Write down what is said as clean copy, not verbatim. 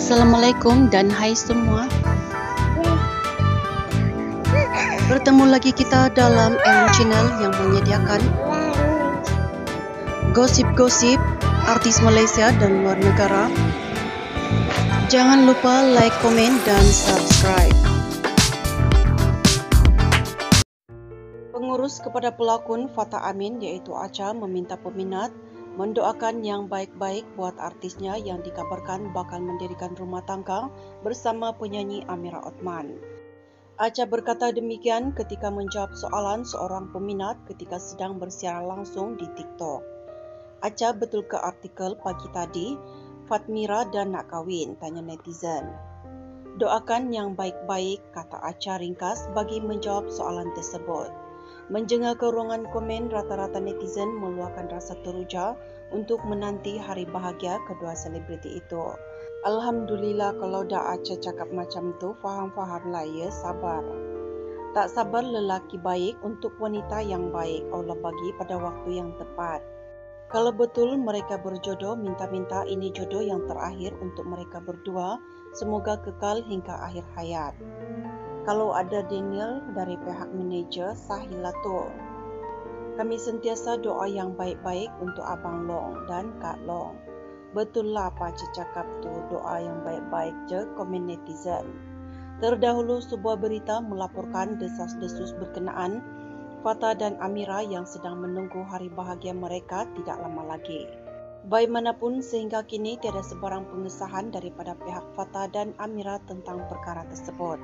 Assalamualaikum dan hai semua. Bertemu lagi kita dalam Ellen Channel yang menyediakan gosip-gosip artis Malaysia dan luar negara. Jangan lupa like, komen dan subscribe. Pengurus kepada pelakon Fatah Amin iaitu Acha meminta peminat mendoakan yang baik-baik buat artisnya yang dikabarkan bakal mendirikan rumah tangga bersama penyanyi Amira Othman. Acha berkata demikian ketika menjawab soalan seorang peminat ketika sedang bersiaran langsung di TikTok. Acha, betul ke artikel pagi tadi Fatmira dan nak kahwin? Tanya netizen. Doakan yang baik-baik, kata Acha ringkas bagi menjawab soalan tersebut. Menjengah ke ruangan komen, rata-rata netizen meluahkan rasa teruja untuk menanti hari bahagia kedua selebriti itu. Alhamdulillah, kalau dah Acha cakap macam tu, faham-fahamlah ya, sabar. Tak sabar lelaki baik untuk wanita yang baik Allah bagi pada waktu yang tepat. Kalau betul mereka berjodoh, minta-minta ini jodoh yang terakhir untuk mereka berdua, semoga kekal hingga akhir hayat. Kalau ada Daniel dari pihak manajer, sahilah tu. Kami sentiasa doa yang baik-baik untuk Abang Long dan Kak Long. Betul lah apa Acha cakap tu, doa yang baik-baik je, komen netizen. Terdahulu sebuah berita melaporkan desas-desus berkenaan Fatah dan Amira yang sedang menunggu hari bahagia mereka tidak lama lagi. Bagaimanapun, sehingga kini tiada sebarang pengesahan daripada pihak Fatah dan Amira tentang perkara tersebut.